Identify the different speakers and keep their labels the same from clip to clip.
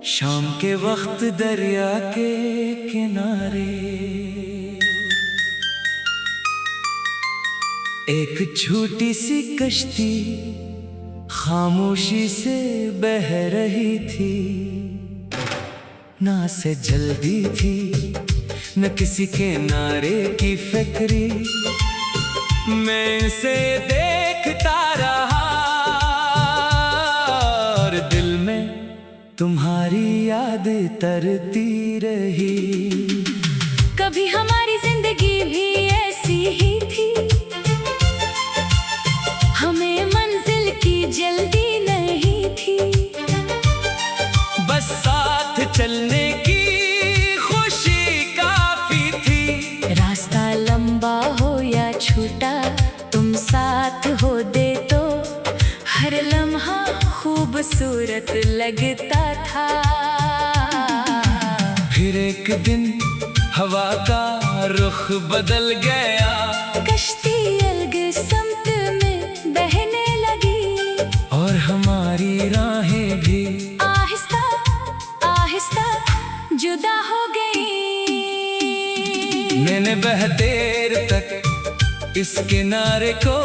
Speaker 1: शाम के वक्त दरिया के किनारे एक छोटी सी कश्ती खामोशी से बह रही थी। ना से जल्दी थी न किसी किनारे की फिक्री। मैं इसे देखता रहा और दिल में तुम्हारी याद तरती रही।
Speaker 2: कभी हमारी जिंदगी भी ऐसी ही थी, हमें मंजिल की जल्दी नहीं थी,
Speaker 1: बस साथ चलने की खुशी काफी थी।
Speaker 2: रास्ता लंबा हो या छोटा, तुम साथ हो दे तो हर लम्हा खूबसूरत लगता था।
Speaker 1: फिर एक दिन हवा का रुख बदल गया,
Speaker 2: कश्ती अलग समत में बहने लगी
Speaker 1: और हमारी राहें भी
Speaker 2: आहिस्ता आहिस्ता जुदा हो गई।
Speaker 1: मैंने बहदेर तक इस किनारे को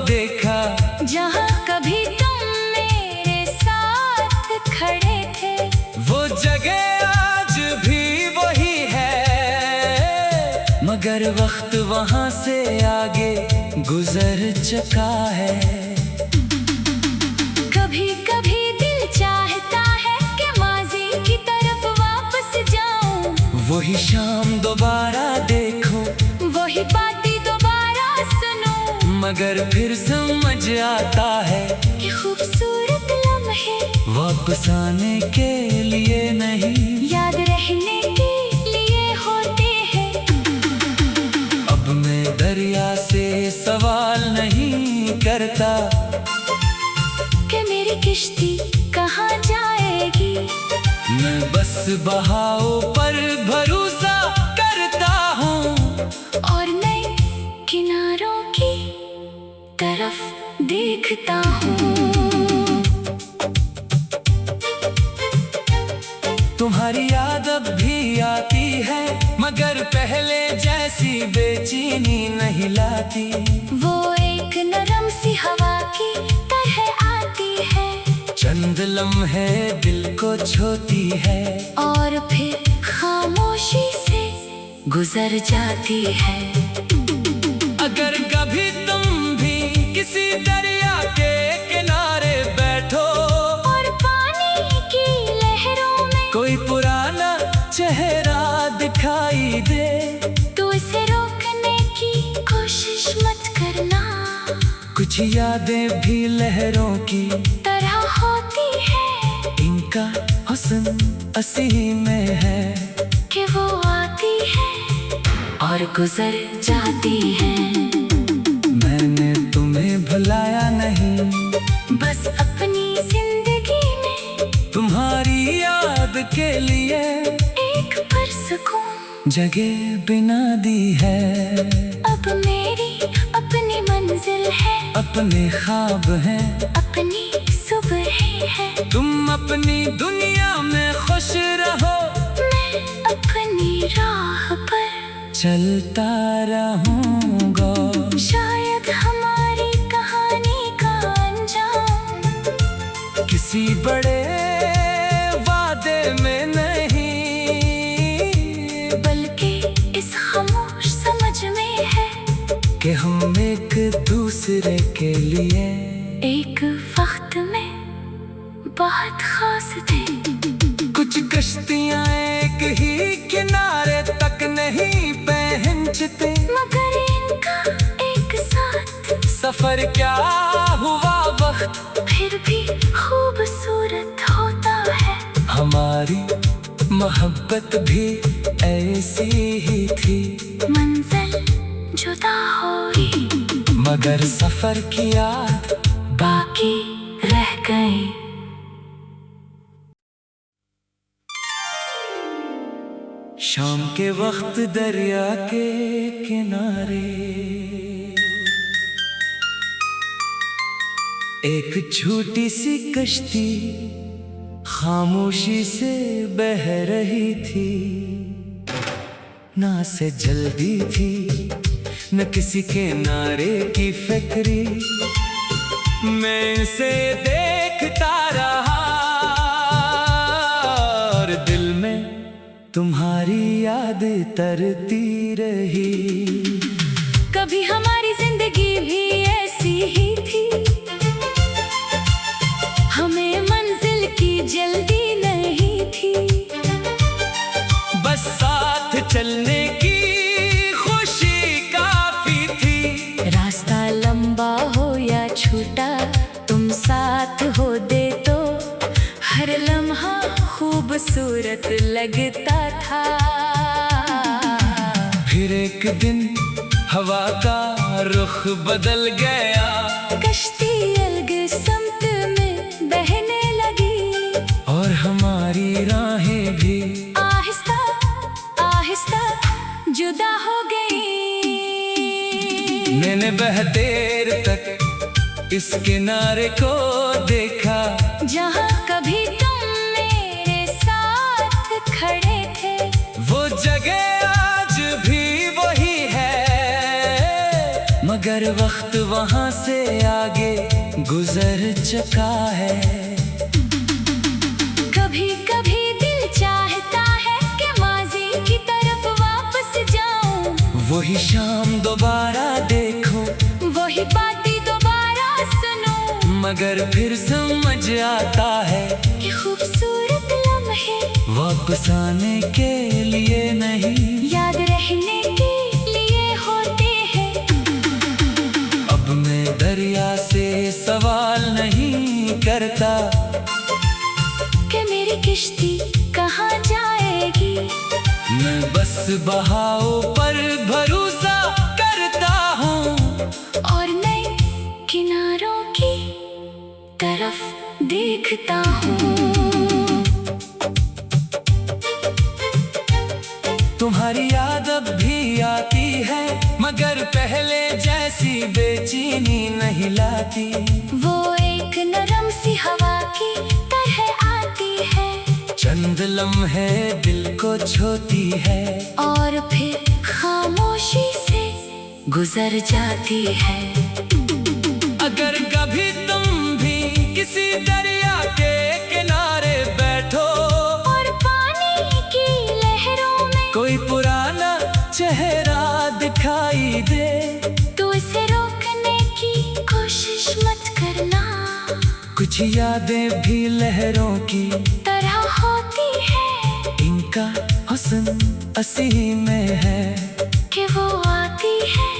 Speaker 1: देखा,
Speaker 2: जहाँ कभी तुम मेरे साथ खड़े थे।
Speaker 1: वो जगह आज भी वही है, मगर वक्त वहां से आगे गुजर चुका है।
Speaker 2: कभी कभी दिल चाहता है कि माजी की तरफ वापस जाऊं,
Speaker 1: वही शाम दोबारा देखो,
Speaker 2: वही बातें दोबारा सुनूं,
Speaker 1: मगर फिर समझ आता है
Speaker 2: कि खूबसूरत लम्हे
Speaker 1: वापस आने के लिए नहीं,
Speaker 2: याद रहने के लिए होते हैं।
Speaker 1: अब मैं दरिया से सवाल नहीं करता
Speaker 2: कि मेरी किश्ती कहाँ जाएगी,
Speaker 1: मैं बस बहाव पर भरोसा करता हूँ
Speaker 2: और नए किनारों की तरफ देखता हूँ।
Speaker 1: तुम्हारी याद अब भी आती है, मगर पहले जैसी बेचैनी नहीं लाती।
Speaker 2: वो एक नरम सी हवा की तरह आती है,
Speaker 1: चंद लम्हे दिल को छोती है
Speaker 2: और फिर खामोशी से गुजर जाती है।
Speaker 1: अगर कभी तुम भी किसी दरिया के किनारे बैठो
Speaker 2: और पानी की लहरों में
Speaker 1: कोई पुराना चेहरा दिखाई दे,
Speaker 2: तो इसे रोकने की कोशिश मत करना।
Speaker 1: कुछ यादें भी लहरों की
Speaker 2: तरह होती है,
Speaker 1: इनका हुस्न असी में है
Speaker 2: कि वो आती है और गुजर जाती है।
Speaker 1: मैंने तुम्हें भुलाया नहीं,
Speaker 2: बस अपनी जिंदगी में
Speaker 1: तुम्हारी याद के लिए
Speaker 2: एक पुरसुकून
Speaker 1: जगह बिना दी है।
Speaker 2: अब मेरी अपनी मंजिल है,
Speaker 1: अपने ख्वाब हैं,
Speaker 2: अपनी सुबह है।
Speaker 1: तुम अपनी दुनिया में खुश रहो,
Speaker 2: मैं अपनी राह पर
Speaker 1: चलता रहूंगा।
Speaker 2: शायद हमारी कहानी का अंजाम
Speaker 1: किसी बड़े वादे में नहीं,
Speaker 2: बल्कि इस खामोश समझ में है
Speaker 1: कि हम एक दूसरे के लिए
Speaker 2: एक वक्त में बहुत खास थे।
Speaker 1: कुछ कश्तियां एक ही किनारे तक नहीं पहुंचते,
Speaker 2: मगर इनका एक साथ
Speaker 1: सफर क्या हुआ वक्त
Speaker 2: फिर भी खूबसूरत होता है।
Speaker 1: हमारी मोहब्बत भी ऐसी ही थी,
Speaker 2: मंजिल जुदा हुई
Speaker 1: मगर सफर की याद
Speaker 2: बाकी रह गई।
Speaker 1: शाम के वक्त दरिया के किनारे एक छोटी सी कश्ती खामोशी से बह रही थी, ना से जल्दी थी न किसी के नारे की फिक्री। मैं इसे देखता रहा और दिल में तुम्हारी याद तरती रही।
Speaker 2: कभी हमारी जिंदगी भी ऐसी ही थी, हमें मंजिल की जल्दी नहीं थी,
Speaker 1: बस साथ चलने की खुशी काफी थी।
Speaker 2: रास्ता लंबा हो या छोटा, तुम साथ हो दे तो हर लम्हा खूबसूरत लगता था।
Speaker 1: फिर एक दिन हवा का रुख बदल गया,
Speaker 2: कश्ती अलग समत में बहने लगी,
Speaker 1: और हमारी राहें भी
Speaker 2: आहिस्ता आहिस्ता जुदा हो गई।
Speaker 1: मैंने बहतेर तक इस किनारे को देखा,
Speaker 2: जहाँ कभी तुम मेरे साथ खड़े थे।
Speaker 1: वो जगह आज भी वही है, मगर वक्त वहां से आगे गुजर चुका है।
Speaker 2: कभी कभी दिल चाहता है कि माजी की तरफ वापस जाऊं,
Speaker 1: वही शाम दोबारा देखो,
Speaker 2: वही बातें दोबारा सुनो,
Speaker 1: मगर फिर समझ आता है
Speaker 2: कि खूबसूरत लम्हे
Speaker 1: वापस आने के लिए नहीं,
Speaker 2: याद रहने के लिए होते हैं।
Speaker 1: अब मैं दरिया से सवाल नहीं करता
Speaker 2: कि मेरी किश्ती कहाँ जाएगी,
Speaker 1: मैं बस बहाव पर भरोसा करता हूँ,
Speaker 2: और नए किनारों की तरफ देखता हूँ।
Speaker 1: तुम्हारी याद अब भी आती है, मगर पहले जैसी बेचैनी नहीं लाती।
Speaker 2: वो एक नरम सी हवा की तरह आती है,
Speaker 1: चंद लम्हे दिल को छोती है,
Speaker 2: और फिर खामोशी से गुजर जाती है।
Speaker 1: अगर कभी तुम भी किसी दरिया के किनारे बैठो,
Speaker 2: और पानी की लहरों में
Speaker 1: कोई पुराना चेहरा दिखाई दे,
Speaker 2: तो इसे रोकने की कोशिश मत करना।
Speaker 1: कुछ यादें भी लहरों की
Speaker 2: तरह होती है,
Speaker 1: इनका हुस्न असी में है,
Speaker 2: कि वो आती है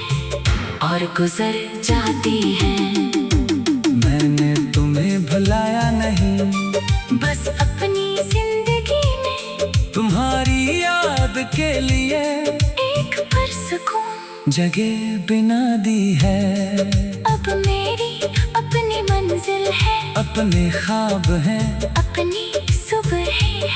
Speaker 2: और गुजर जाती है।
Speaker 1: मैंने तुम्हें भुलाया नहीं,
Speaker 2: बस अपनी जिंदगी में
Speaker 1: तुम्हारी याद के लिए
Speaker 2: एक पुरसुकून
Speaker 1: जगह बिना दी है।
Speaker 2: अब मेरी अपनी मंजिल है,
Speaker 1: अपने ख्वाब हैं,
Speaker 2: अपनी सुबह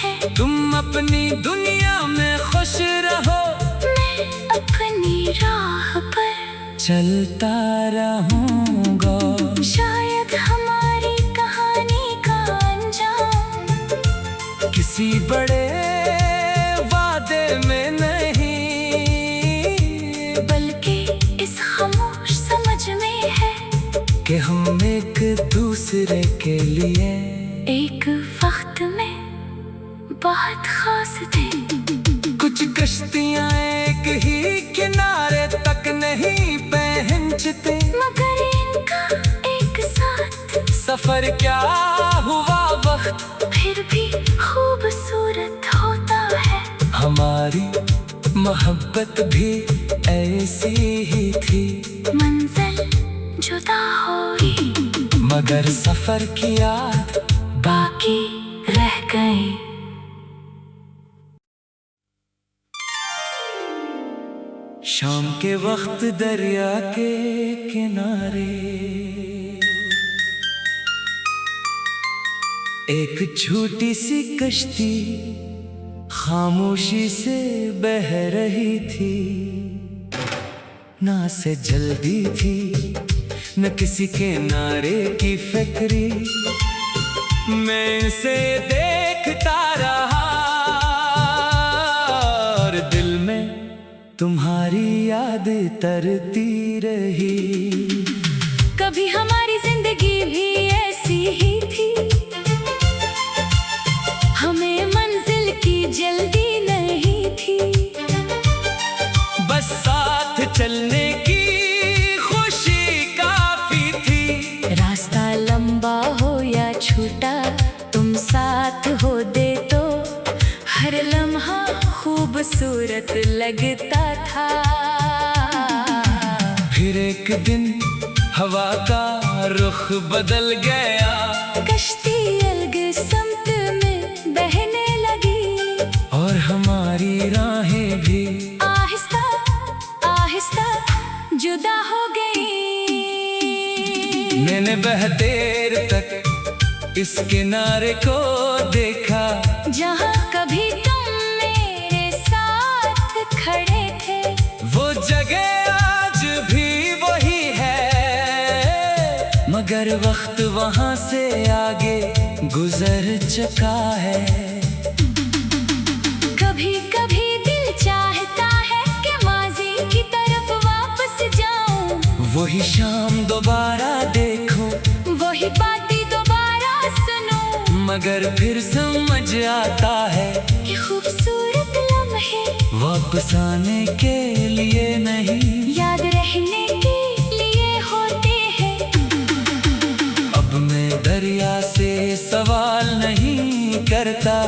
Speaker 2: है।
Speaker 1: तुम अपनी दुनिया में खुश रहो,
Speaker 2: मैं अपनी राह पर
Speaker 1: चलता रहूंगा।
Speaker 2: शायद हमारी कहानी का अंजाम
Speaker 1: किसी बड़े वादे में नहीं,
Speaker 2: बल्कि इस खामोश समझ में है
Speaker 1: कि हम एक दूसरे के लिए
Speaker 2: एक वक्त में बहुत खास थे।
Speaker 1: कुछ कश्तियां एक ही किनारे तक नहीं पहुंचते,
Speaker 2: मगर इनका एक साथ
Speaker 1: सफर क्या हुआ वक्त
Speaker 2: फिर भी खूबसूरत होता है।
Speaker 1: हमारी मोहब्बत भी ऐसी ही थी,
Speaker 2: मंजिल जुदा हुई,
Speaker 1: मगर सफर की याद
Speaker 2: बाकी रह गई।
Speaker 1: शाम के वक्त दरिया के किनारे एक छोटी सी कश्ती खामोशी से बह रही थी, ना से जल्दी थी न किसी के नारे की फिक्री। मैं इसे देखता रहा और दिल में तुम्हारी याद तरती रही।
Speaker 2: कभी हमारी जिंदगी भी ऐसी ही थी, हमें मंजिल की जल्दी नहीं थी,
Speaker 1: बस साथ चलने की खुशी काफी थी।
Speaker 2: रास्ता लंबा हो या छोटा, तुम साथ हो दे तो हर लम्हा खूबसूरत लगता था।
Speaker 1: फिर एक दिन हवा का रुख बदल गया,
Speaker 2: कश्ती अलग समत में बहने लगी
Speaker 1: और हमारी राहें भी
Speaker 2: आहिस्ता आहिस्ता जुदा हो गई।
Speaker 1: मैंने बहतेर तक इस किनारे को देखा,
Speaker 2: जहाँ कभी तुम मेरे साथ खड़े थे।
Speaker 1: वो जगह आज भी वही है, मगर वक्त वहां से आगे गुजर चुका है।
Speaker 2: कभी कभी दिल चाहता है कि माजी की तरफ वापस जाऊं,
Speaker 1: वही शाम दोबारा देखूं,
Speaker 2: वही बातें दोबारा सुनूं,
Speaker 1: मगर फिर समझ आता है
Speaker 2: कि खूबसूरत लम्हे
Speaker 1: वापस आने के लिए नहीं,
Speaker 2: याद रहने के लिए होते हैं।
Speaker 1: अब मैं दरिया से सवाल नहीं करता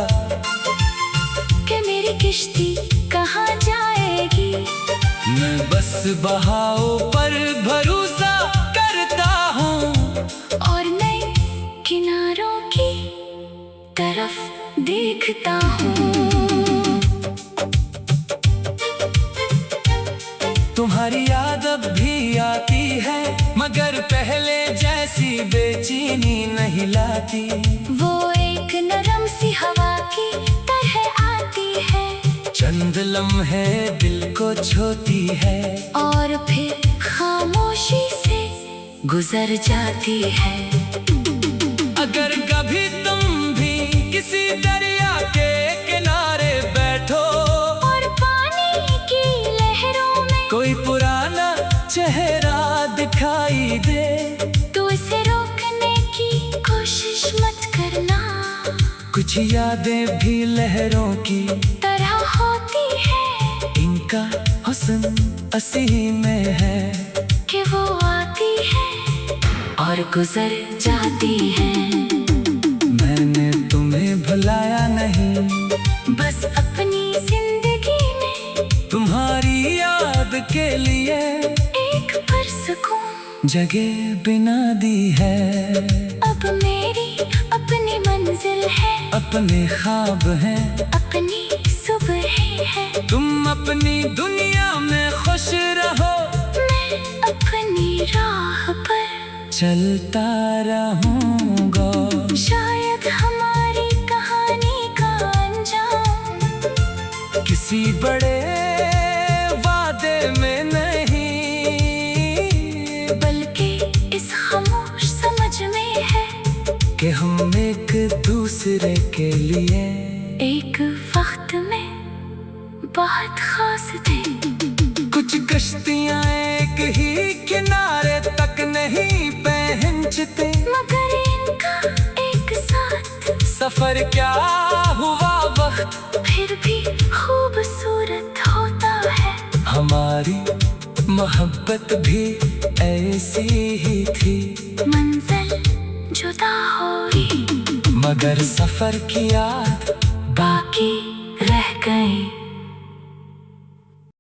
Speaker 2: कि मेरी किश्ती कहाँ जाएगी,
Speaker 1: मैं बस बहाव पर भरोसा करता हूँ
Speaker 2: और नए किनारों की तरफ देखता हूँ।
Speaker 1: तुम्हारी याद अब भी आती है, मगर पहले जैसी बेचैनी नहीं लाती।
Speaker 2: वो एक नरम सी हवा की तरह आती है,
Speaker 1: चंद लम्हे दिल को छोती है
Speaker 2: और फिर खामोशी से गुजर जाती है।
Speaker 1: अगर कभी तुम भी किसी दरिया के किनारे बैठो
Speaker 2: और पानी की लहरों में
Speaker 1: कोई पुराना चेहरा दिखाई दे,
Speaker 2: तो इसे रोकने की कोशिश मत करना।
Speaker 1: कुछ यादें भी लहरों की
Speaker 2: तरह होती है,
Speaker 1: इनका हुस्न असी में है
Speaker 2: कि वो आती है और गुजर जाती है।
Speaker 1: मैंने तुम्हें भुलाया नहीं,
Speaker 2: बस अपनी जिंदगी में
Speaker 1: तुम्हारी याद के लिए
Speaker 2: एक पुरसुकून
Speaker 1: जगह बिना दी है।
Speaker 2: अब मेरी अपनी मंजिल है,
Speaker 1: अपने ख्वाब हैं,
Speaker 2: अपनी सुबह है।
Speaker 1: तुम अपनी दुनिया में खुश रहो,
Speaker 2: मैं अपनी राह पर
Speaker 1: चलता रहूंगा।
Speaker 2: शायद हमारी कहानी का अंजाम
Speaker 1: किसी बड़े वादे में नहीं,
Speaker 2: बल्कि इस खामोश समझ में है
Speaker 1: कि हम एक दूसरे के लिए
Speaker 2: एक वक्त में बहुत खास थे।
Speaker 1: कुछ कश्तियां एक ही किनारे तक नहीं पहुंचते,
Speaker 2: मगर इनका एक साथ
Speaker 1: सफर क्या हुआ वक्त
Speaker 2: फिर भी खूबसूरत होता है।
Speaker 1: हमारी मोहब्बत भी ऐसी ही थी,
Speaker 2: मंजिल जुदा हुई
Speaker 1: मगर सफर की याद
Speaker 2: बाकी रह गई।